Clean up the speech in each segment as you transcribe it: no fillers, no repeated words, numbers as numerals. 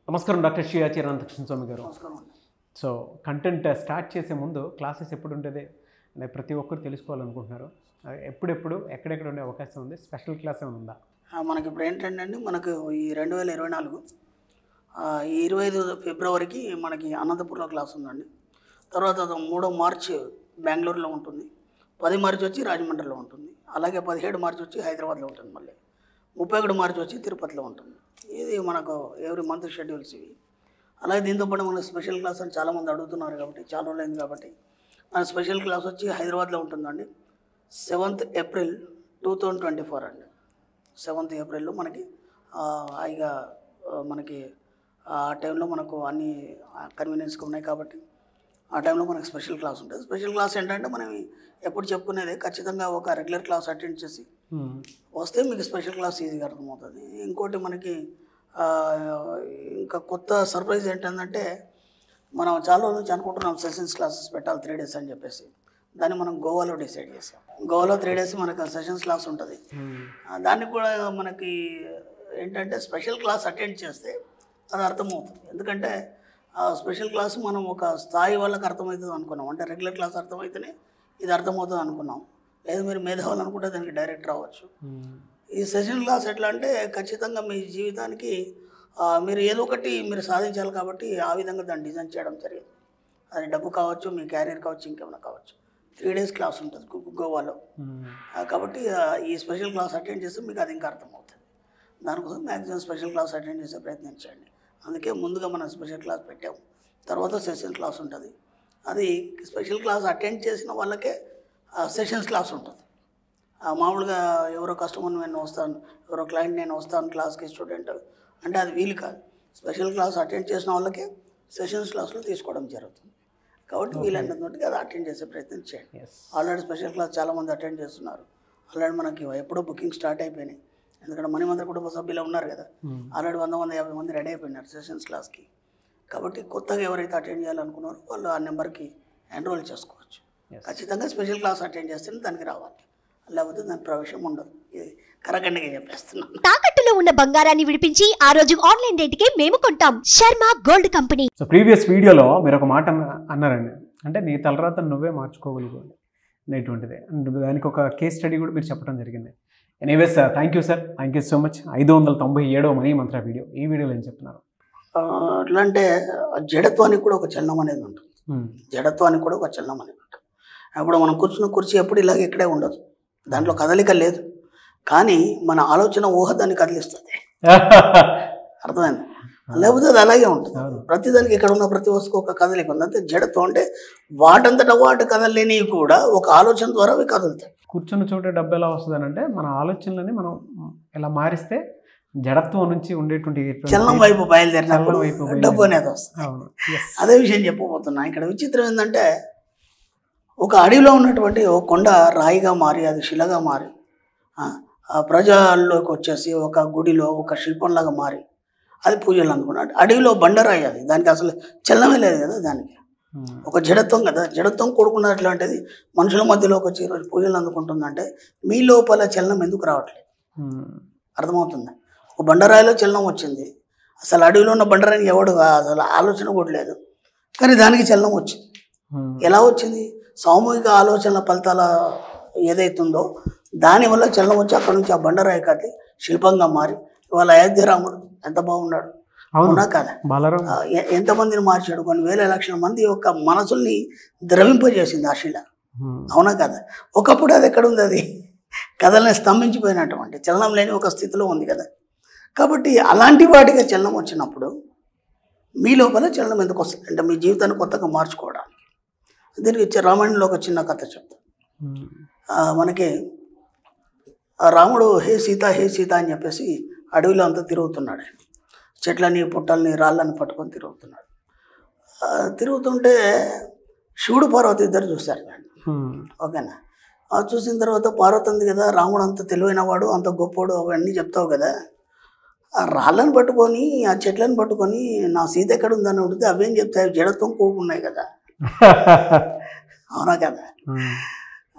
నమస్కారం డాక్టర్ శ్రీ ఆచార్య స్వామి గారు. నమస్కారం. సో కంటెంట్ స్టార్ట్ చేసే ముందు క్లాసెస్ ఎప్పుడు ఉంటుంది అనేది ప్రతి ఒక్కరు తెలుసుకోవాలనుకుంటున్నారు. ఎప్పుడెప్పుడు ఎక్కడెక్కడ ఉండే అవకాశం ఉంది? స్పెషల్ క్లాస్ ఏమైనా ఉందా? మనకి ఇప్పుడు ఏంటంటే అండి, మనకు ఈ 2024 ఈ 25 ఫిబ్రవరికి మనకి అనంతపూర్లో క్లాస్ ఉందండి. తర్వాత 3 మార్చి బెంగళూరులో ఉంటుంది, 10 మార్చి వచ్చి రాజమండ్రిలో ఉంటుంది, అలాగే 17 మార్చి వచ్చి హైదరాబాద్లో ఉంటుంది, మళ్ళీ 31 మార్చి వచ్చి తిరుపతిలో ఉంటుంది. ఇది మనకు ఎవ్రీ మంత్ షెడ్యూల్స్ ఇవి. అలాగే దీంతోపాటు మన స్పెషల్ క్లాస్ అని చాలామంది అడుగుతున్నారు కాబట్టి, చాలా రోజులైంది కాబట్టి, మన స్పెషల్ క్లాస్ వచ్చి హైదరాబాద్లో ఉంటుందండి. 7th ఏప్రిల్ 2024 అండి. 7th ఏప్రిల్లో మనకి హాయిగా మనకి ఆ టైంలో మనకు అన్ని కన్వీనియన్స్గా ఉన్నాయి కాబట్టి ఆ టైంలో మనకి స్పెషల్ క్లాస్ ఉంటుంది. స్పెషల్ క్లాస్ ఏంటంటే మనం ఎప్పుడు చెప్పుకునేది, ఖచ్చితంగా ఒక రెగ్యులర్ క్లాస్ అటెండ్ చేసి వస్తే మీకు స్పెషల్ క్లాస్ ఈజీగా అర్థమవుతుంది. ఇంకోటి మనకి ఇంకా కొత్త సర్ప్రైజ్ ఏంటంటే, మనం చాలా రోజుల నుంచి అనుకుంటున్నాం సెషన్స్ క్లాసెస్ పెట్టాలి 3 days అని చెప్పేసి. దాన్ని మనం గోవాలో డిసైడ్ చేసాం. గోవాలో 3 days మనకు సెషన్స్ క్లాస్ ఉంటుంది. దానికి కూడా మనకి ఏంటంటే స్పెషల్ క్లాస్ అటెండ్ చేస్తే అది అర్థమవుతుంది. ఎందుకంటే స్పెషల్ క్లాస్ మనం ఒక స్థాయి వాళ్ళకి అర్థమవుతుంది అనుకున్నాం, అంటే రెగ్యులర్ క్లాస్ అర్థమైతేనే ఇది అర్థమవుతుంది అనుకున్నాం. లేదు మీరు మేధావులు అనుకుంటే దానికి డైరెక్ట్ రావచ్చు. ఈ సెషన్ క్లాస్ ఎట్లా అంటే, ఖచ్చితంగా మీ జీవితానికి మీరు ఏదో ఒకటి మీరు సాధించాలి కాబట్టి ఆ విధంగా దాన్ని డిజైన్ చేయడం జరిగింది. అది డబ్బు కావచ్చు, మీ క్యారియర్ కావచ్చు, ఇంకేమైనా కావచ్చు. 3 days క్లాస్ ఉంటుంది గోవాలో. కాబట్టి ఈ స్పెషల్ క్లాస్ అటెండ్ చేస్తే మీకు అది ఇంకా అర్థమవుతుంది. దానికోసం మ్యాక్సిమం స్పెషల్ క్లాస్ అటెండ్ చేసే ప్రయత్నం చేయండి. అందుకే ముందుగా మనం స్పెషల్ క్లాస్ పెట్టాము, తర్వాత సెషన్ క్లాస్ ఉంటుంది. అది స్పెషల్ క్లాస్ అటెండ్ చేసిన వాళ్ళకే సెషన్స్ క్లాస్ ఉంటుంది. మామూలుగా ఎవరో కస్టమర్ నేను వస్తాను, ఎవరో క్లయింట్ నేను వస్తాను క్లాస్కి స్టూడెంట్ అంటే అది వీలు కాదు. స్పెషల్ క్లాస్ అటెండ్ చేసిన వాళ్ళకే సెషన్స్ క్లాస్లో తీసుకోవడం జరుగుతుంది. కాబట్టి వీలైనంతటి అది అటెండ్ చేసే ప్రయత్నం చేయండి. ఆల్రెడీ స్పెషల్ క్లాస్ చాలామంది అటెండ్ చేస్తున్నారు. ఆల్రెడీ మనకి ఎప్పుడో బుకింగ్ స్టార్ట్ అయిపోయినాయి. ఎందుకంటే మణిమంత్ర కుటుంబ సభ్యులు ఉన్నారు కదా, ఆల్రెడీ 150 మంది రెడీ అయిపోయినారు సెషన్స్ క్లాస్కి. కాబట్టి కొత్తగా ఎవరైతే అటెండ్ చేయాలనుకున్నారో వాళ్ళు ఆ నెంబర్కి ఎన్రోల్ చేసుకోవచ్చు. ఖచ్చితంగా స్పెషల్ క్లాస్ అటెండ్ చేస్తేనే దానికి రావాలి, లేకపోతే దాని ప్రవేశం ఉండదు. ఇది కరకండిగా చెప్పేస్తున్నాను. తాకట్టులో ఉన్న బంగారాన్ని విడిపించి ఆ రోజు ఆన్లైన్ రేటుకే మేము కొంటాం. Sharma gold company. So previous వీడియోలో మీరు ఒక మాట అన్నారండి, అంటే నీ తలరాత నువ్వే మార్చుకోగలుగు అనేటువంటిది. అండ్ దానికి ఒక కేస్ స్టడీ కూడా మీరు చెప్పడం జరిగింది. Anyways thank you sir, thank you so much. 597వ మనీ మంత్ర వీడియో, ఈ వీడియోలో ఏం చెప్తున్నారు? ఎట్లా అంటే జడత్వానికి కూడా ఒక చలనం అనేది ఉంటుంది. జడత్వానికి కూడా ఒక చలనం అనేది ఉంటుంది. అప్పుడు మనం కూర్చున్న కుర్చీ ఎప్పుడు ఇలాగ ఇక్కడే ఉండదు, దాంట్లో కదలిక లేదు. కానీ మన ఆలోచన ఊహ దాన్ని కదిలిస్తుంది. అర్థమైంది? లేకపోతే అది అలాగే ఉంటుంది. ప్రతిదానికి ఇక్కడ ఉన్న ప్రతి వస్తువు ఒక కదలిక ఉంది. అంటే జడత్వం అంటే వాటంతటా వాటి కదలలేనివి కూడా ఒక ఆలోచన ద్వారా అవి కదులుతాయి. కూర్చున్న చోట డబ్బు ఎలా వస్తుంది అంటే, మన ఆలోచనలని మనం ఎలా మారిస్తే జడత్వం నుంచి ఉండేటువంటి చలనం వైపు బయలుదేరినప్పుడు డబ్బు అనేది వస్తుంది. అదే విషయం చెప్పబోతున్నా. ఇక్కడ విచిత్రం ఏంటంటే, ఒక అడవిలో ఉన్నటువంటి ఒక కొండ రాయిగా మారి, అది శిలగా మారి, ప్రజల్లోకి వచ్చేసి ఒక గుడిలో ఒక శిల్పంలాగా మారి అది పూజలు అందుకున్నాడు. అడవిలో బండరాయి, అది దానికి అసలు చలనమే లేదు కదా, దానికి ఒక జడత్వం కదా. జడత్వం కూడుకున్నట్లాంటిది మనుషుల మధ్యలోకి వచ్చి ఈరోజు పూజలు అందుకుంటుందంటే మీ లోపల చలనం ఎందుకు రావట్లేదు? అర్థమవుతుంది? ఒక బండరాయిలో చలనం వచ్చింది. అసలు అడవిలో ఉన్న బండరాయిని ఎవడు అసలు ఆలోచన కూడా లేదు, కానీ దానికి చలనం వచ్చింది. ఎలా వచ్చింది? సామూహిక ఆలోచనల ఫలితాల ఏదైతుందో దానివల్ల చలనం వచ్చి అక్కడ నుంచి ఆ బండరాయి కట్టి శిల్పంగా మారి ఇవాళ అయోధ్య రాముడు ఎంత బాగున్నాడు, అవునా కదా? ఎంతమందిని మార్చాడు, కొన్ని వేల లక్షల మంది యొక్క మనసుల్ని ద్రవింపజేసింది ఆ శిల, అవునా కదా? ఒకప్పుడు అది ఎక్కడ ఉంది? అది కథల్ని స్తంభించిపోయినటువంటి చలనం లేని ఒక స్థితిలో ఉంది కదా. కాబట్టి అలాంటి వాటికి చలనం వచ్చినప్పుడు మీ లోపల చలనం ఎందుకు వస్తుంది అంటే, మీ జీవితాన్ని కొత్తగా మార్చుకోవడానికి. దీనికి రామాయణంలో ఒక చిన్న కథ చెప్తాను. మనకి రాముడు హే సీత హే సీత అని చెప్పేసి అడవిలో అంతా తిరుగుతున్నాడు. చెట్లని పుట్టల్ని రాళ్ళని పట్టుకొని తిరుగుతున్నాడు. తిరుగుతుంటే శివుడు పార్వతి ఇద్దరు చూశారు. ఓకేనా? చూసిన తర్వాత పార్వతి ఉంది కదా, రాముడు అంత తెలివైన వాడు, అంత గొప్పవాడు, అవన్నీ చెప్తావు కదా, ఆ రాళ్ళని పట్టుకొని ఆ చెట్లను పట్టుకొని నా సీత ఎక్కడ ఉందని అడిగితే అవేం చెప్తాయి, జడత్వం కూకున్నాయి కదా, అవునా కదా?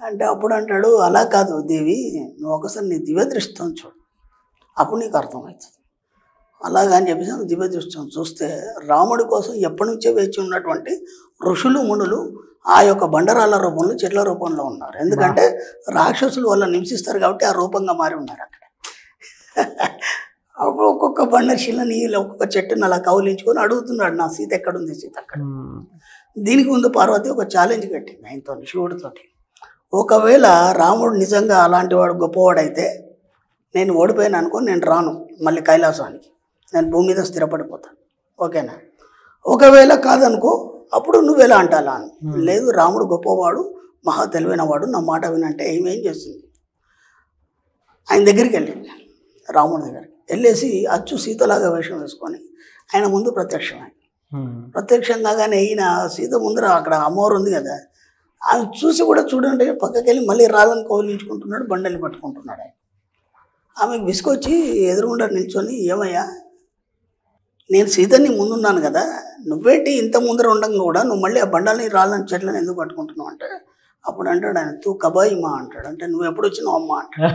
అంటే అప్పుడు అంటాడు, అలా కాదు దేవి, నువ్వు ఒకసారి నీ దివ్య దృష్టితో చూడు, అప్పుడు నీకు అర్థమవుతుంది. అలాగా అని చెప్పేసి దివ్య దృష్టి చూస్తే రాముడి కోసం ఎప్పటి నుంచో వేచి ఉన్నటువంటి ఋషులు మునులు ఆ యొక్క బండరాళ్ళ రూపంలో చెట్ల రూపంలో ఉన్నారు. ఎందుకంటే రాక్షసులు వాళ్ళని హింసిస్తారు కాబట్టి ఆ రూపంగా మారి ఉన్నారు అక్కడ. అప్పుడు ఒక్కొక్క బండ శిలని ఒక్కొక్క చెట్టుని అలా కౌలించుకొని అడుగుతున్నాడు, నా సీత ఎక్కడుంది, సీత అక్కడ. దీనికి ముందు పార్వతి ఒక ఛాలెంజ్ పెట్టింది ఆయనతో, శివుడితోటి. ఒకవేళ రాముడు నిజంగా అలాంటి వాడు గొప్పవాడైతే నేను ఓడిపోయాను అనుకో, నేను రాను మళ్ళీ కైలాసానికి, నేను భూమి మీద స్థిరపడిపోతాను, ఓకేనా? ఒకవేళ కాదనుకో, అప్పుడు నువ్వెలా అంటాలా అని. లేదు, రాముడు గొప్పవాడు, మహా తెలివైనవాడు, నా మాట వినంటే ఏమేం చేస్తుంది. ఆయన దగ్గరికి వెళ్ళింది, రాముడి దగ్గరికి వెళ్ళేసి అచ్చు సీతలాగా వేషం వేసుకొని ఆయన ముందు ప్రత్యక్షమైంది. ప్రత్యక్షం కాగానే ఈయన సీత ముందర అక్కడ అమ్మవారు ఉంది కదా, ఆమె చూసి కూడా చూడండి పక్కకి వెళ్ళి మళ్ళీ రాళ్ళని కౌలించుకుంటున్నాడు, బండల్ని పట్టుకుంటున్నాడు. ఆయన ఆమెకు విసుకొచ్చి ఎదురుగుండా నిల్చొని, ఏమయ్యా నేను సీతని ముందున్నాను కదా, నువ్వేంటి ఇంత ముందర ఉండగా కూడా నువ్వు మళ్ళీ ఆ బండాలని రాళ్ళని చెట్లని ఎందుకు పట్టుకుంటున్నావు అంటే, అప్పుడు అంటాడు ఆయన, తూ కబాయి మా అంటాడు, అంటే నువ్వు ఎప్పుడు వచ్చినావు అమ్మ అంటాడు.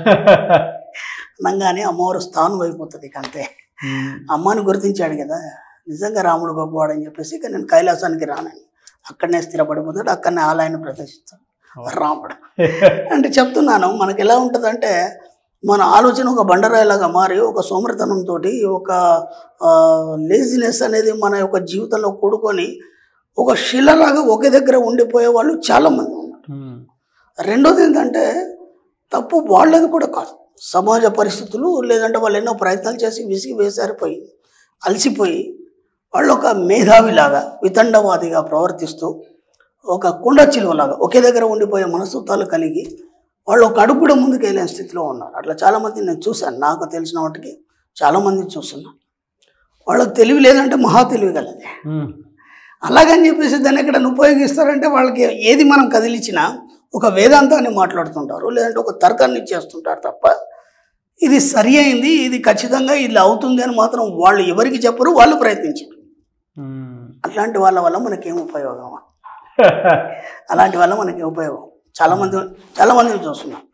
అనగానే అమ్మవారు స్థానం అయిపోతుంది. ఇక అంతే, అమ్మని గుర్తించాడు కదా, నిజంగా రాముడు గొప్పవాడని చెప్పేసి ఇక నేను కైలాసానికి రానని అక్కడనే స్థిరపడిపోతాడు, అక్కడనే ఆలయాన్ని ప్రదర్శిస్తాడు రాముడు. అంటే చెప్తున్నాను, మనకి ఎలా ఉంటుందంటే మన ఆలోచన ఒక బండరాయిలాగా మారి ఒక సోమరితనంతో, ఒక లేజినెస్ అనేది మన యొక్క జీవితంలో కూడుకొని ఒక శిలలాగా ఒకే దగ్గర ఉండిపోయే వాళ్ళు చాలామంది ఉన్నారు. రెండోది ఏంటంటే తప్పు వాళ్ళది కూడా కాదు, సమాజ పరిస్థితులు, లేదంటే వాళ్ళు ఎన్నో ప్రయత్నాలు చేసి విసిగి వేసారిపోయి అలసిపోయి వాళ్ళు ఒక మేధావిలాగా వితండవాదిగా ప్రవర్తిస్తూ ఒక కుండ చిలువలాగా ఒకే దగ్గర ఉండిపోయే మనస్తత్వాలు కలిగి వాళ్ళు ఒక అడుగు కూడా ముందుకు వెళ్ళే స్థితిలో ఉన్నారు. అట్లా చాలామంది నేను చూశాను, నాకు తెలిసిన వాటికి చాలామంది చూస్తున్నాను. వాళ్ళకి తెలివి లేదంటే మహా తెలివి కలది. అలాగని చెప్పేసి దాన్ని ఎక్కడైనా ఉపయోగిస్తారంటే వాళ్ళకి ఏది మనం కదిలించినా ఒక వేదాంతాన్ని మాట్లాడుతుంటారు, లేదంటే ఒక తర్కాన్ని చేస్తుంటారు తప్ప ఇది సరి అయింది, ఇది ఖచ్చితంగా ఇలా అవుతుంది అని మాత్రం వాళ్ళు ఎవరికి చెప్పరు, వాళ్ళు ప్రయత్నించారు. అట్లాంటి వాళ్ళ వల్ల మనకేం ఉపయోగం? అలాంటి వల్ల మనకి ఉపయోగం. చాలామందిని చూస్తున్నారు,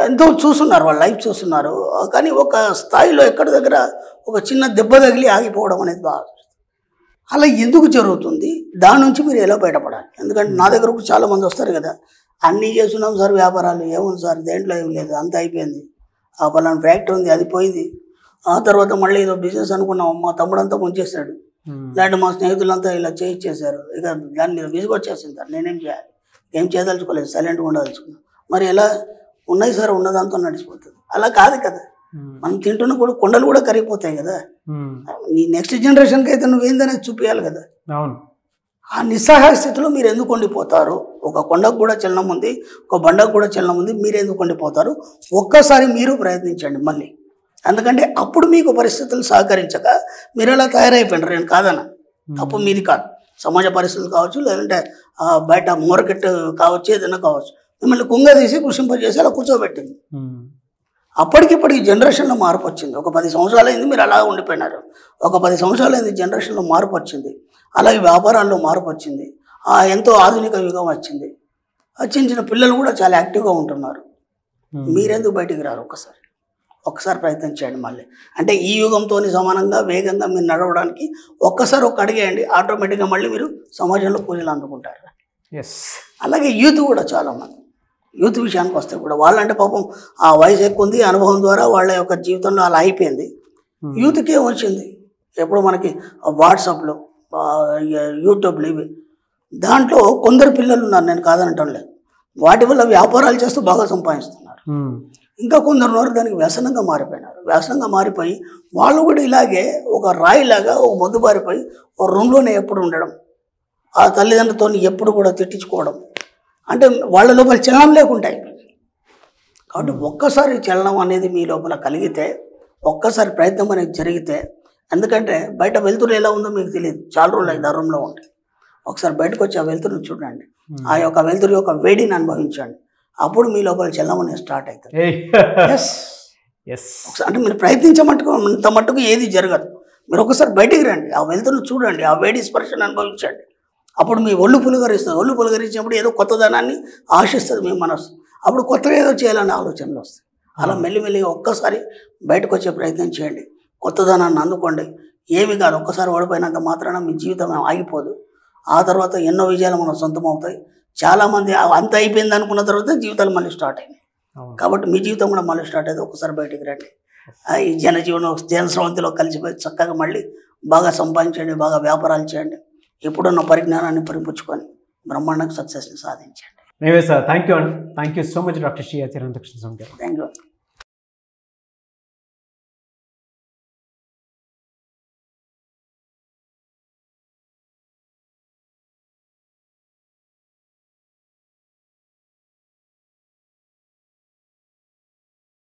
ఎంతో చూస్తున్నారు, వాళ్ళ లైఫ్ చూస్తున్నారు, కానీ ఒక స్థాయిలో ఎక్కడి దగ్గర ఒక చిన్న దెబ్బ తగిలి ఆగిపోవడం అనేది బాగా. అలా ఎందుకు జరుగుతుంది? దాని నుంచి మీరు ఎలా బయటపడాలి? ఎందుకంటే నా దగ్గరకు చాలామంది వస్తారు కదా, అన్నీ చేస్తున్నాం సార్, వ్యాపారాలు ఏముంది సార్, దేంట్లో ఏం లేదు, అంత అయిపోయింది, ఆ పలానా ఫ్యాక్టరీ ఉంది అది పోయింది, ఆ తర్వాత మళ్ళీ ఏదో బిజినెస్ అనుకున్నాం, మా తమ్ముడంతా ముంచేస్తాడు, లేదంటే మా స్నేహితులంతా ఇలా చేయించేశారు, ఇక దాని మీద విసుగొచ్చేసింది సార్, నేనేం చేయాలి, ఏం చేయదలుచుకోలేదు, సైలెంట్గా ఉండదలుచుకున్నాను. మరి ఎలా ఉన్నాయి సార్, ఉన్నదాంతో నడిచిపోతుంది. అలా కాదు కదా, మనం తింటున్న కూడా కొండలు కూడా కరిగిపోతాయి కదా. నీ నెక్స్ట్ జనరేషన్కి అయితే నువ్వేందనేది చూపించాలి కదా. ఆ నిస్సహాయ స్థితిలో మీరు ఎందుకు ఉండిపోతారు? ఒక కొండకు కూడా చలనం ఉంది, ఒక బండకు కూడా చలనం ఉంది, మీరు ఎందుకు ఉండిపోతారు? ఒక్కసారి మీరు ప్రయత్నించండి మళ్ళీ. ఎందుకంటే అప్పుడు మీకు పరిస్థితులు సహకరించక మీరు ఎలా తయారైపోయినారు. నేను కాదన్నా, తప్పు మీది కాదు, సమాజ పరిస్థితులు కావచ్చు, లేదంటే బయట మార్కెట్ కావచ్చు, ఏదైనా కావచ్చు, మిమ్మల్ని కుంగదీసి కృషింపజేసి అలా కూర్చోబెట్టింది. అప్పటికిప్పటికి జనరేషన్లో మార్పు వచ్చింది. ఒక 10 సంవత్సరాలు అయింది మీరు అలా ఉండిపోయినారు, ఒక 10 సంవత్సరాలు అయింది జనరేషన్లో మార్పు వచ్చింది, అలాగే వ్యాపారాల్లో మార్పు వచ్చింది, ఎంతో ఆధునిక యుగం వచ్చింది, చిన్న పిల్లలు కూడా చాలా యాక్టివ్గా ఉంటున్నారు. మీరెందుకు బయటికి రారు? ఒక్కసారి ప్రయత్నం చేయండి మళ్ళీ. అంటే ఈ యుగంతో సమానంగా వేగంగా మీరు నడవడానికి ఒక్కసారి ఒక అడిగేయండి, ఆటోమేటిక్గా మళ్ళీ మీరు సమాజంలో పూజలు అందుకుంటారు. అలాగే యూత్ కూడా చాలామంది, యూత్ విషయానికి వస్తే కూడా వాళ్ళంటే పాపం ఆ వయసు ఎక్కువ ఉంది, అనుభవం ద్వారా వాళ్ళ యొక్క జీవితంలో అలా అయిపోయింది. యూత్కి ఏం వచ్చింది? ఎప్పుడు మనకి వాట్సాప్లో, యూట్యూబ్లో, ఇవి దాంట్లో కొందరు పిల్లలు ఉన్నారు, నేను కాదనటం లేదు, వాటి వల్ల వ్యాపారాలు చేస్తూ బాగా సంపాదిస్తున్నారు. ఇంకా కొందరు ఉన్నారు దానికి వ్యసనంగా మారిపోయినారు. వ్యసనంగా మారిపోయి వాళ్ళు కూడా ఇలాగే ఒక రాయిలాగా ఒక మొద్దు బారిపోయి ఒక రూమ్లోనే ఎప్పుడు ఉండడం, ఆ తల్లిదండ్రులతో ఎప్పుడు కూడా తిట్టించుకోవడం, అంటే వాళ్ళ లోపల చలనం లేకుండా అయిపోయింది. కాబట్టి ఒక్కసారి చలనం అనేది మీ లోపల కలిగితే, ఒక్కసారి ప్రయత్నం అనేది జరిగితే, ఎందుకంటే బయట వెలుతురు ఎలా ఉందో మీకు తెలియదు, చాలా రోజులు అయితే ఆ రూమ్లో ఉంటాయి, ఒకసారి బయటకు వచ్చి ఆ వెలుతురుని చూడండి, ఆ యొక్క వెలుతురు యొక్క వేడిని అనుభవించండి, అప్పుడు మీ లోపల చలనం అనేది స్టార్ట్ అవుతుంది. అంటే మీరు ప్రయత్నించమంట మట్టుకు ఏది జరగదు. మీరు ఒకసారి బయటికి రండి, ఆ వెలుతురుని చూడండి, ఆ వేడి స్పర్శను అనుభవించండి, అప్పుడు మీ ఒళ్ళు పులకరిస్తుంది. ఒళ్ళు పులకరించినప్పుడు ఏదో కొత్తదనాన్ని ఆశిస్తుంది మీ మనసు, అప్పుడు కొత్తగా ఏదో చేయాలనే ఆలోచనలు వస్తాయి. అలా మెల్లిమెల్లిగా ఒక్కసారి బయటకు వచ్చే ప్రయత్నం చేయండి. కొత్తదనాన్ని అందుకోండి. ఏమి కాదు, ఒక్కసారి ఓడిపోయినాక మాత్రాన మీ జీవితం ఆగిపోదు. ఆ తర్వాత ఎన్నో విజయాలు మన సొంతం అవుతాయి. చాలామంది అంత అయిపోయింది అనుకున్న తర్వాత జీవితాలు మళ్ళీ స్టార్ట్ అయినాయి. కాబట్టి మీ జీవితం కూడా మళ్ళీ స్టార్ట్ అయ్యేది. ఒకసారి బయటికి రండి, ఈ జనస్రవంతిలో కలిసిపోయి చక్కగా మళ్ళీ బాగా సంపాదించండి, బాగా వ్యాపారాలు చేయండి, ఎప్పుడున్న పరిజ్ఞానాన్ని పరిపుచ్చుకొని బ్రహ్మాండంగా సక్సెస్ని సాధించండి. మేమే సార్, థ్యాంక్ యూ అండి. Thank you so much doctor Sri Acharya Anantakrishna Swami గారు. Thank you.